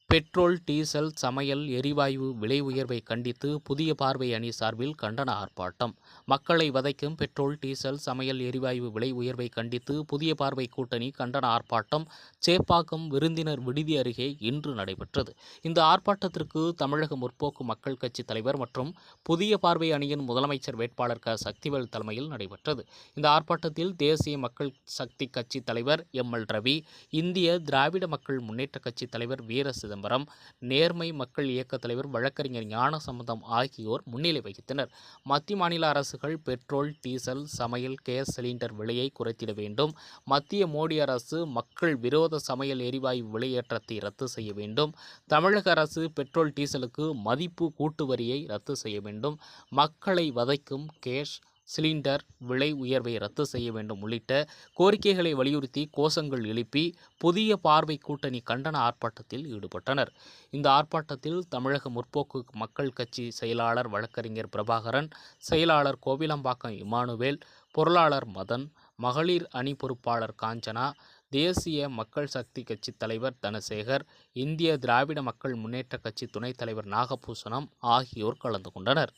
Petrol, diesel, சமையல் எரிவாயு விலை உயர்வை கண்டித்து புதிய பார்வை அணி சார்பில் கண்டன ஆர்ப்பாட்டம். மக்களை வதைக்கும் பெட்ரோல், டீசல், சமையல் எரிவாயு விலை உயர்வை கண்டித்து புதிய பார்வை கூட்டணி கண்டன ஆர்ப்பாட்டம் சேப்பாக்கம் விருந்தினர் விடுதி அருகே இன்று நடைபெற்றது. இந்த ஆர்ப்பாட்டத்திற்கு தமிழக முற்போக்கு மக்கள் கட்சி தலைவர் மற்றும் புதிய பார்வை அணியின் முதலமைச்சர் வேட்பாளர் க. சக்திவேல் தலைமையில் நடைபெற்றது. இந்த ஆர்ப்பாட்டத்தில் தேசிய மக்கள் சக்தி கட்சி தலைவர் எம்.எல். ரவி, இந்திய திராவிட மக்கள் முன்னேற்ற கட்சி தலைவர் வீர சிதம்பரம், நேர்மை மக்கள் இயக்க தலைவர் வழக்கறிஞர் ஞானசம்பந்தம் ஆகியோர் முன்னிலை வகித்தனர். மத்திய மாநில அரசுகள் பெட்ரோல், டீசல், சமையல் கேஸ் சிலிண்டர் விலையை குறைத்திட வேண்டும். மத்திய மோடி அரசு மக்கள் விரோத சமையல் எரிவாயு விலையேற்றத்தை ரத்து செய்ய வேண்டும். தமிழக அரசு பெட்ரோல், டீசலுக்கு மதிப்பு கூட்டு வரியை ரத்து செய்ய வேண்டும். மக்களை வதைக்கும் கேஸ் சிலிண்டர் விலை உயர்வை ரத்து செய்ய வேண்டும் உள்ளிட்ட கோரிக்கைகளை வலியுறுத்தி கோஷங்கள் எழுப்பி புதிய பார்வை கூட்டணி கண்டன ஆர்ப்பாட்டத்தில் ஈடுபட்டனர். இந்த ஆர்ப்பாட்டத்தில் தமிழக முற்போக்கு மக்கள் கட்சி செயலாளர் வழக்கறிஞர் பிரபாகரன், செயலாளர் கோவிலம்பாக்கம் இமானுவேல், பொருளாளர் மதன், மகளிர் அணி பொறுப்பாளர் காஞ்சனா, தேசிய மக்கள் சக்தி கட்சி தலைவர் தனசேகர், இந்திய திராவிட மக்கள் முன்னேற்ற கட்சி துணைத் தலைவர் நாகபூசணம் ஆகியோர் கலந்து கொண்டனர்.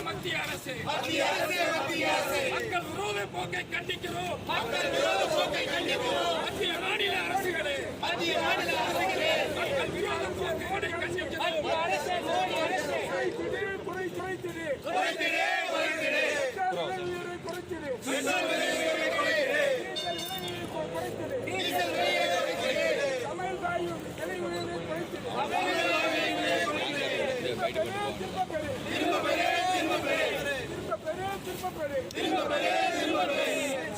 மத்திய அரசு மக்கள் விரோத போக்கை கண்டிக்கிறோம். மத்திய மாநில அரசுகளே மக்கள் விரோத போக்கை கண்டிக்கிறோம்.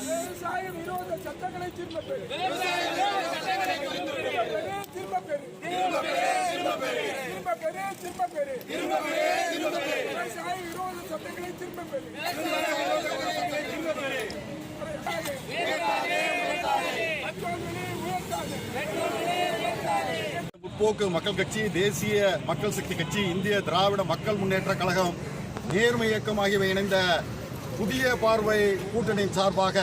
விவசாய விரோத சட்டங்களை திரும்ப பெறு. விவசாய விரோத சட்டங்களை திரும்ப பெறு. முற்போக்கு மக்கள் கட்சி, தேசிய மக்கள் சக்தி கட்சி, இந்திய திராவிட மக்கள் முன்னேற்ற கழகம், நேர்மை இயக்கம் ஆகியவை இணைந்த புதிய பார்வை கூட்டணியின் சார்பாக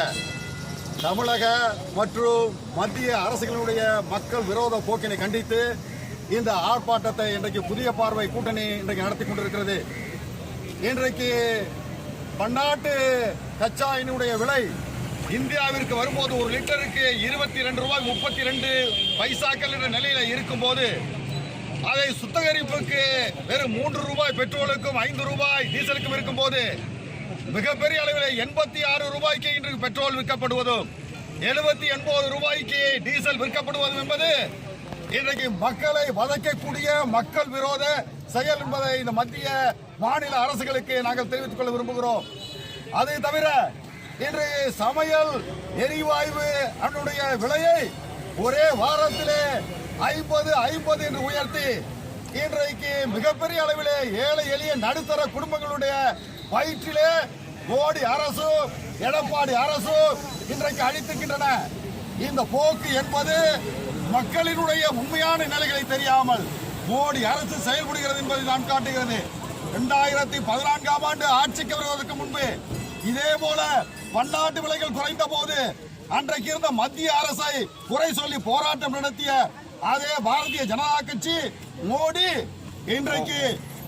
தமிழக மற்றும் மத்திய அரசுகளுடைய மக்கள் விரோத போக்கினை கண்டித்து இந்த ஆர்ப்பாட்டத்தை இன்றைக்கு புதிய பார்வை கூட்டணி இன்றைக்கு நடத்தி கொண்டிருக்கிறது. இன்றைக்கு பன்னாட்டு கச்சா எண்ணெயுடைய விலை இந்தியாவிற்கு வரும்போது ஒரு லிட்டருக்கு 22 ரூபாய் 32 பைசாக்கள் என்ற நிலையில இருக்கும்போது அதை சுத்திகரிப்புக்கு வெறும் 3 ரூபாய் பெட்ரோலுக்கும் 5 ரூபாய் டீசலுக்கும் இருக்கும்போது மிகப்பெரிய அளவில் 86 ரூபாய்க்கு இன்று பெட்ரோல் விற்கப்படுவதும் 79 ரூபாய்க்கு டீசல் விற்கப்படுவதும் என்பது இன்றைக்கு மக்களை வதைக்கக்கூடிய மக்கள் விரோத செயல் என்பதை இந்த மத்திய மாநில அரசுகளுக்கு நாங்கள் தெரிவித்துக் கொள்ள விரும்புகிறோம். அதை தவிர இன்று சமையல் எரிவாயு அதனுடைய விலையை ஒரே வாரத்திலே 50 என்று உயர்த்தி இன்றைக்கு மிகப்பெரிய அளவிலே ஏழை எளிய நடுத்தர குடும்பங்களுடைய வயிற்றிலே மோடி அரசு, எடப்பாடி அரசு இன்றைக்கு அளித்திருக்கின்றன. இந்த போக்கு என்பது மக்களினுடைய உண்மையான நிலைகளை தெரியாமல் மோடி அரசு செயல்படுகிறது என்பதை நான் காட்டுகிறது. 2014ஆம் ஆண்டு ஆட்சிக்கு வருவதற்கு முன்பு இதே போல பன்னாட்டு விலைகள் குறைந்த போது அன்றைக்கு இருந்த மத்திய அரசை குறை சொல்லி போராட்டம் நடத்திய அதே பாரதிய ஜனதா கட்சி மோடி இன்றைக்கு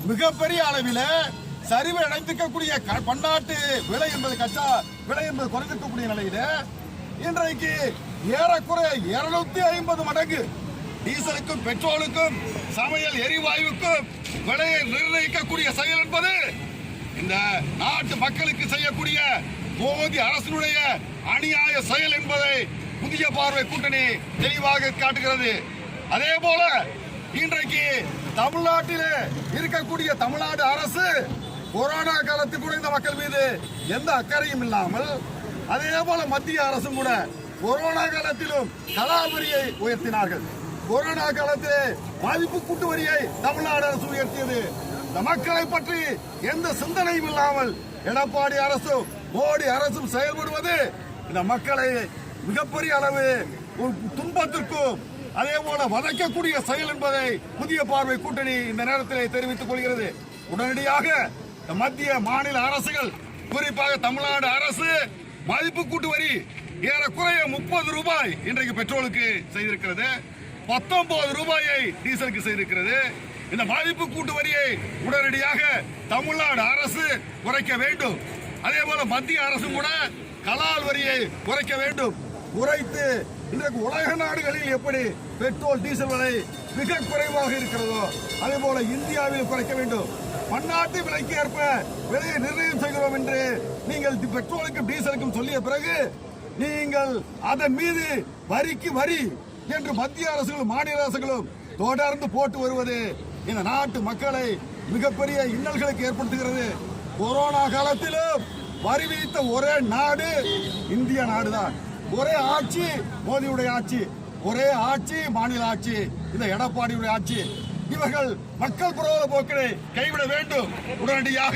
மிகப்பெரிய அளவில் சரிவு அடைந்திருக்கக்கூடிய பன்னாட்டு விலை என்பது கச்சா விலை என்பது குறைந்திருக்கக்கூடிய நிலையில இன்றைக்கு ஏறக்குறைய 250 மடங்கு டீசலுக்கும் பெட்ரோலுக்கும் சமையல் எரிவாயுக்கும் விலையை நிர்ணயிக்கக்கூடிய செயல் என்பது இந்த நாட்டு மக்களுக்கு செய்யக்கூடிய மோடி அரசினுடைய அநியாய செயல் என்பதை புதிய பார்வை கூட்டணி தெளிவாக காட்டுகிறது. அதே போல இன்றைக்கு தமிழ்நாட்டிலே இருக்கக்கூடிய தமிழ்நாடு அரசு கொரோனா காலத்தில் கூட இந்த மக்கள் மீது எந்த அக்கறையும் இல்லாமல், அதே போல மத்திய அரசும் கூட கொரோனா காலத்திலும் கலாவரியை உயர்த்தினார்கள். கொரோனா காலத்திலே மதிப்பு கூட்டு வரியை தமிழ்நாடு அரசு உயர்த்தியது. இந்த மக்களை பற்றி எந்த சிந்தனையும் இல்லாமல் எடப்பாடி அரசும் மோடி அரசும் செயல்படுவது இந்த மக்களை மிகப்பெரிய அளவு துன்பத்திற்கும் அதே போல வதைக்கக்கூடிய செயல் என்பதை புதிய பார்வை கூட்டணி இந்த நேரத்தில் தெரிவித்துக் கொள்கிறது. உடனடியாக மத்திய மாநில அரசுகள், குறிப்பாக தமிழ்நாடு அரசு மதிப்பு கூட்டு வரி ஏறக்குறைய 30 ரூபாய் இன்றைக்கு பெட்ரோலுக்கு செய்திருக்கிறது, 19 ரூபாயை டீசலுக்கு செய்திருக்கிறது. இந்த மதிப்பு கூட்டு வரியை உடனடியாக தமிழ்நாடு அரசு குறைக்க வேண்டும். அதே போல மத்திய அரசும் கூட கலால் வரியை குறைக்க வேண்டும். குறைத்து இன்றைக்கு உலக நாடுகளில் எப்படி பெட்ரோல் டீசல் விலை மிக குறைவாக இருக்கிறதோ அதே போல இந்தியாவில் குறைக்க வேண்டும். பன்னாட்டு விலைக்கு ஏற்ப விலையை நிர்ணயம் செய்கிறோம் என்று நீங்கள் பெட்ரோலுக்கும் டீசலுக்கும் சொல்லிய பிறகு நீங்கள் அதன் மீது வரிக்கு வரி என்று மத்திய அரசுகளும் மாநில அரசுகளும் தொடர்ந்து போட்டு வருவது இந்த நாட்டு மக்களை மிகப்பெரிய இன்னல்களுக்கு ஏற்படுத்துகிறது. கொரோனா காலத்திலும் வரி விதித்த ஒரே நாடு இந்திய நாடுதான். ஒரே ஆட்சி மோடியுடைய ஆட்சி, ஒரே ஆட்சி மாநில ஆட்சி, இந்த எடப்பாடியுடைய ஆட்சி. இவர்கள் மக்கள் புரோத போக்கினை கைவிட வேண்டும். உடனடியாக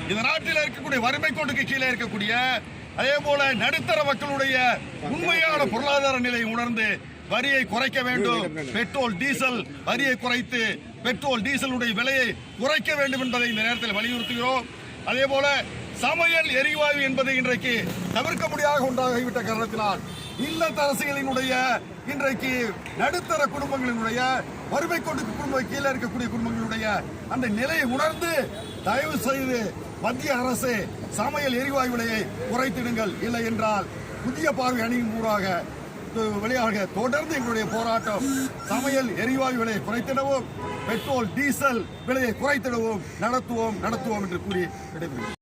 இந்த நாட்டில் இருக்கக்கூடிய வறுமை கோட்டுக்கு கீழே இருக்கக்கூடிய அதே போல நடுத்தர மக்களுடைய உண்மையான பொருளாதார நிலையை உணர்ந்து வரியை குறைக்க வேண்டும். பெட்ரோல் டீசல் வரியை குறைத்து பெட்ரோல் டீசலுடைய விலையை குறைக்க வேண்டும் என்பதை இந்த நேரத்தில் வலியுறுத்துகிறோம். அதே போல சமையல் எரிவாயு என்பது இன்றைக்கு தவிர்க்க முடியாத ஒன்றாகிவிட்ட காரணத்தினால் இல்லத்தரசிகளினுடைய இன்றைக்கு நடுத்தர குடும்பங்களினுடைய வறுமை கோட்டுக்கு குடும்பம் கீழே இருக்கக்கூடிய குடும்பங்களுடைய அந்த நிலையை உணர்ந்து தயவு செய்து மத்திய அரசு சமையல் எரிவாயு விலையை குறைத்திடுங்கள். இல்லை என்றால் புதிய பார்வை அணியின் ஊடாக வெளியாக தொடர்ந்து எங்களுடைய போராட்டம் சமையல் எரிவாயு விலையை குறைத்திடவும் பெட்ரோல் டீசல் விலையை குறைத்திடவும் நடத்துவோம் என்று கூறி விடைபெறுகிறோம்.